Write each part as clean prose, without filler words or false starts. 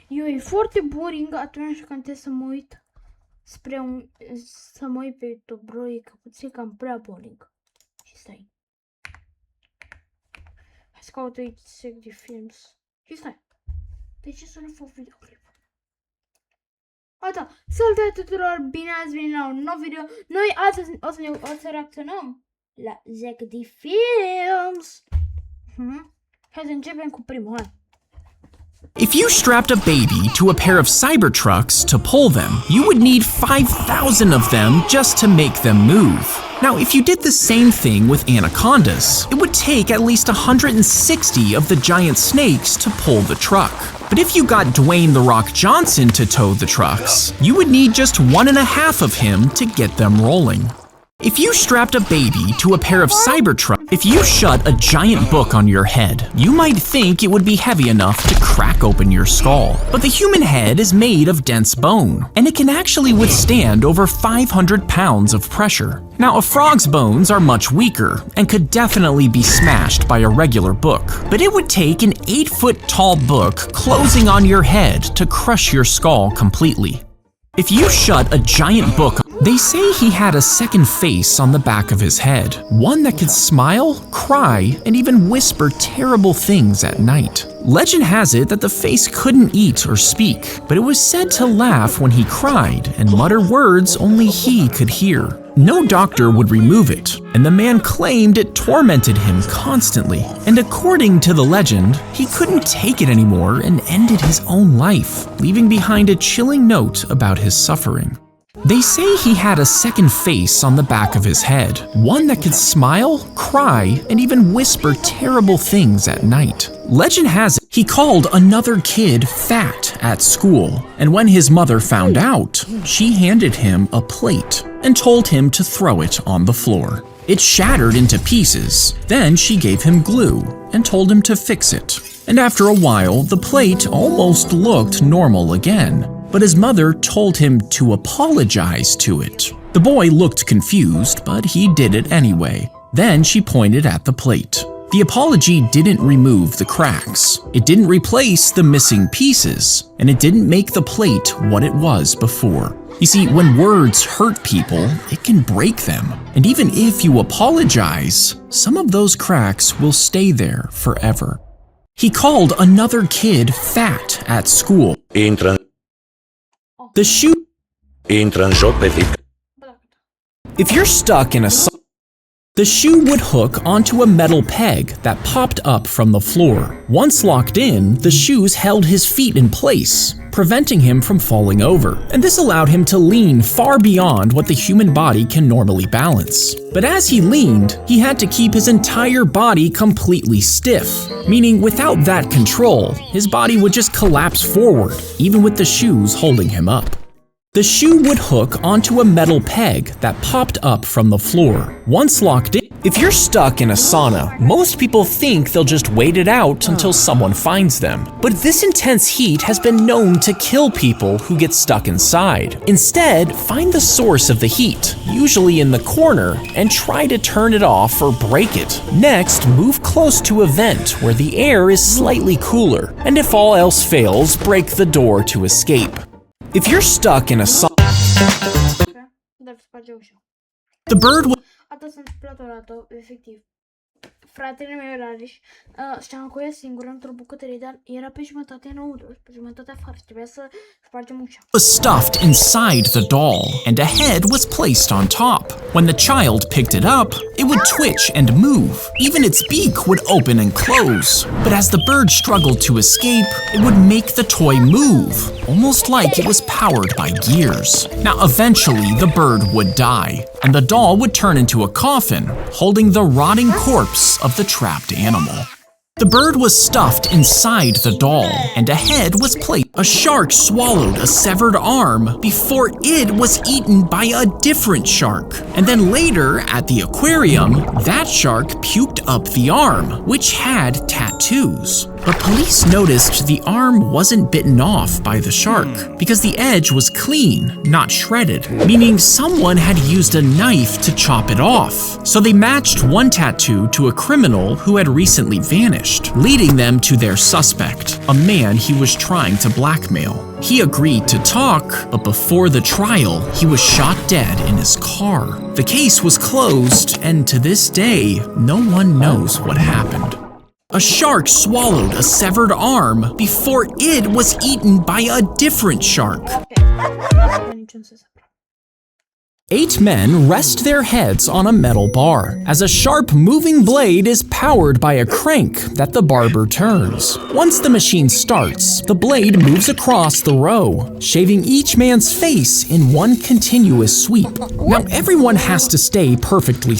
E foarte boring atunci când trebuie să mă uit să mă uit pe YouTube, bro, e puțin cam prea boring. Și stai. Hai să caut aici sec de films. Și stai. De ce să nu fac videoclip? Gata, salutare tuturor, bine ați venit la un nou video. Noi astăzi o să reacționăm la Zack de Films. Hai să începem cu primul, hai. If you strapped a baby to a pair of Cybertrucks to pull them, you would need 5,000 of them just to make them move. Now, if you did the same thing with anacondas, it would take at least 160 of the giant snakes to pull the truck. But if you got Dwayne "The Rock" Johnson to tow the trucks, you would need just 1.5 of him to get them rolling. If you strapped a baby to a pair of Cybertrucks, if you shut a giant book on your head, you might think it would be heavy enough to crack open your skull. But the human head is made of dense bone, and it can actually withstand over 500 pounds of pressure. Now, a frog's bones are much weaker and could definitely be smashed by a regular book, but it would take an 8-foot-tall book closing on your head to crush your skull completely. If you shut a giant book, they say he had a second face on the back of his head, one that could smile, cry, and even whisper terrible things at night. Legend has it that the face couldn't eat or speak, but it was said to laugh when he cried and mutter words only he could hear. No doctor would remove it, and the man claimed it tormented him constantly. And according to the legend, he couldn't take it anymore and ended his own life, leaving behind a chilling note about his suffering. They say he had a second face on the back of his head, one that could smile, cry, and even whisper terrible things at night. Legend has it he called another kid fat at school, and when his mother found out, she handed him a plate and told him to throw it on the floor. It shattered into pieces. Then she gave him glue and told him to fix it. And after a while, the plate almost looked normal again, but his mother told him to apologize to it. The boy looked confused, but he did it anyway. Then she pointed at the plate. The apology didn't remove the cracks, it didn't replace the missing pieces, and it didn't make the plate what it was before. You see, when words hurt people, it can break them. And even if you apologize, some of those cracks will stay there forever. He called another kid fat at school. The shoe. If you're stuck in a the shoe would hook onto a metal peg that popped up from the floor. Once locked in, the shoes held his feet in place, preventing him from falling over, and this allowed him to lean far beyond what the human body can normally balance. But as he leaned, he had to keep his entire body completely stiff, meaning without that control, his body would just collapse forward, even with the shoes holding him up. The shoe would hook onto a metal peg that popped up from the floor. Once locked in, if you're stuck in a sauna, most people think they'll just wait it out until someone finds them. But this intense heat has been known to kill people who get stuck inside. Instead, find the source of the heat, usually in the corner, and try to turn it off or break it. Next, move close to a vent where the air is slightly cooler, and if all else fails, break the door to escape. If you're stuck in a the bird will Asta s-a întâmplat odată, efectiv. Fratele meu era Ariș, stăteam cu ea singură într-o bucătărie, dar era pe jumătate înăuntru și pe jumătate afară și trebuia să spargem ușa. Was stuffed inside the doll, and a head was placed on top. When the child picked it up, it would twitch and move. Even its beak would open and close. But as the bird struggled to escape, it would make the toy move, almost like it was powered by gears. Now, eventually, the bird would die, and the doll would turn into a coffin, holding the rotting corpse of the trapped animal. The bird was stuffed inside the doll, and a head was placed. A shark swallowed a severed arm before it was eaten by a different shark. And then later, at the aquarium, that shark puked up the arm, which had tattoos. But police noticed the arm wasn't bitten off by the shark because the edge was clean, not shredded, meaning someone had used a knife to chop it off. So they matched one tattoo to a criminal who had recently vanished. approached, leading them to their suspect, a man he was trying to blackmail. He agreed to talk, but before the trial, he was shot dead in his car. The case was closed, and to this day, no one knows what happened. A shark swallowed a severed arm before it was eaten by a different shark. Okay. 8 men rest their heads on a metal bar, as a sharp moving blade is powered by a crank that the barber turns. Once the machine starts, the blade moves across the row, shaving each man's face in one continuous sweep. Now everyone has to stay perfectly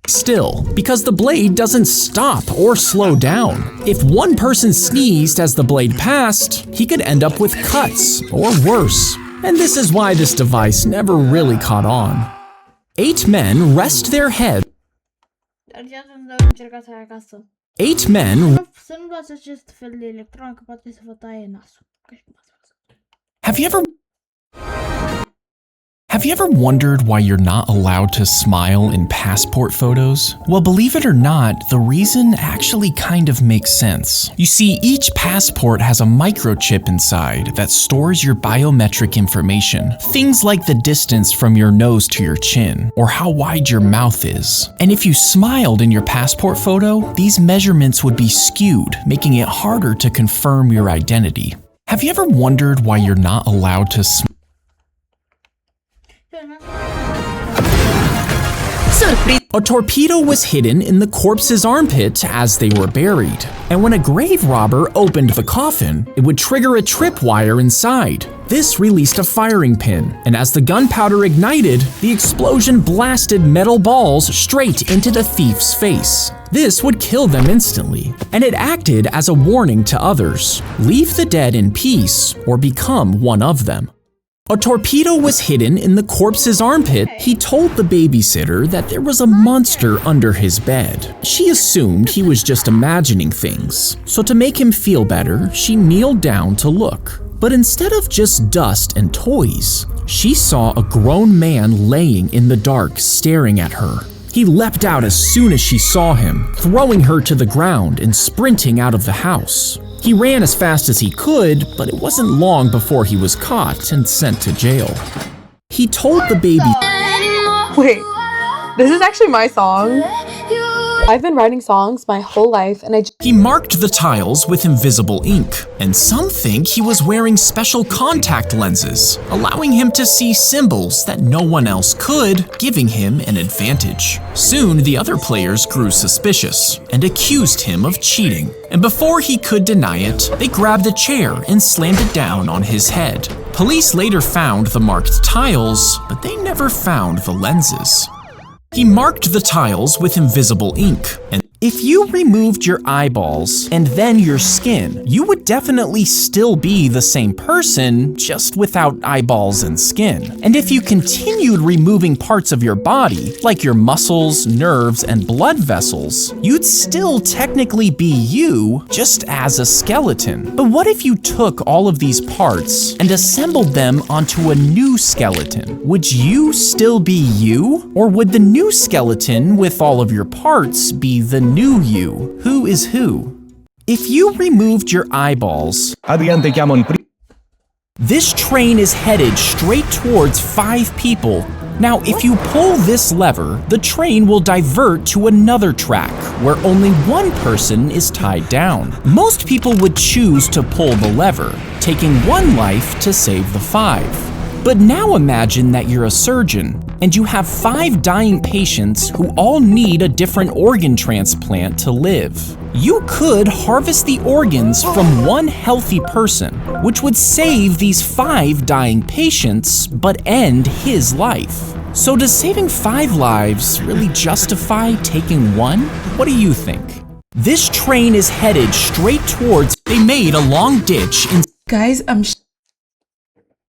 still, because the blade doesn't stop or slow down. If one person sneezed as the blade passed, he could end up with cuts or worse. And this is why this device never really caught on. 8 men rest their head. 8 men. Have you ever wondered why you're not allowed to smile in passport photos? Well, believe it or not, the reason actually kind of makes sense. You see, each passport has a microchip inside that stores your biometric information. Things like the distance from your nose to your chin, or how wide your mouth is. And if you smiled in your passport photo, these measurements would be skewed, making it harder to confirm your identity. Have you ever wondered why you're not allowed to smile? A torpedo was hidden in the corpse's armpit as they were buried, and when a grave robber opened the coffin, it would trigger a tripwire inside. This released a firing pin, and as the gunpowder ignited, the explosion blasted metal balls straight into the thief's face. This would kill them instantly, and it acted as a warning to others: leave the dead in peace or become one of them. A torpedo was hidden in the corpse's armpit. He told the babysitter that there was a monster under his bed. She assumed he was just imagining things. So to make him feel better, she kneeled down to look. But instead of just dust and toys, she saw a grown man laying in the dark staring at her. He leapt out as soon as she saw him, throwing her to the ground and sprinting out of the house. He ran as fast as he could, but it wasn't long before he was caught and sent to jail. He told the baby, Wait, this is actually my song. I've been writing songs my whole life, and he marked the tiles with invisible ink, and some think he was wearing special contact lenses, allowing him to see symbols that no one else could, giving him an advantage. Soon, the other players grew suspicious and accused him of cheating, and before he could deny it, they grabbed a chair and slammed it down on his head. Police later found the marked tiles, but they never found the lenses. He marked the tiles with invisible ink, and if you removed your eyeballs and then your skin, you would definitely still be the same person, just without eyeballs and skin. And if you continued removing parts of your body, like your muscles, nerves, and blood vessels, you'd still technically be you, just as a skeleton. But what if you took all of these parts and assembled them onto a new skeleton? Would you still be you? Or would the new skeleton with all of your parts be the new you? Who is who? If you removed your eyeballs, this train is headed straight towards 5 people. Now, if you pull this lever, the train will divert to another track where only one person is tied down. Most people would choose to pull the lever, taking 1 life to save the 5. But now imagine that you're a surgeon and you have 5 dying patients who all need a different organ transplant to live. You could harvest the organs from 1 healthy person, which would save these 5 dying patients but end his life. So does saving 5 lives really justify taking 1? What do you think? This train is headed straight towards. They made a long ditch in. guys,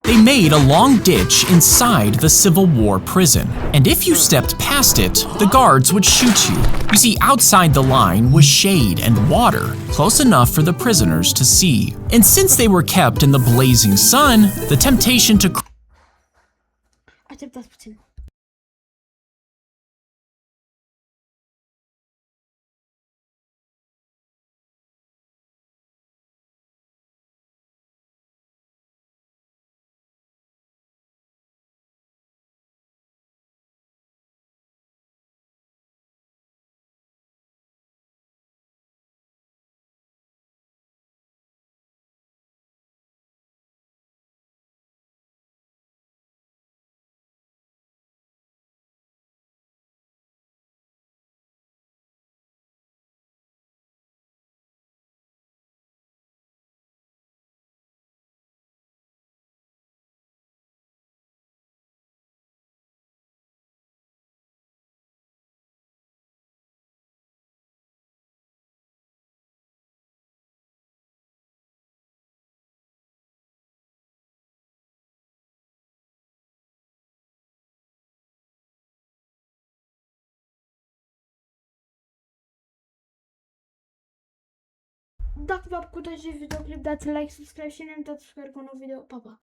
They made a long ditch inside the Civil War prison, and if you stepped past it, the guards would shoot you. You see, outside the line was shade and water, close enough for the prisoners to see. And since they were kept in the blazing sun, the temptation to dacă v-a plăcut acest videoclip, dați like, subscribe și ne uitați cu un nou video. Pa, pa!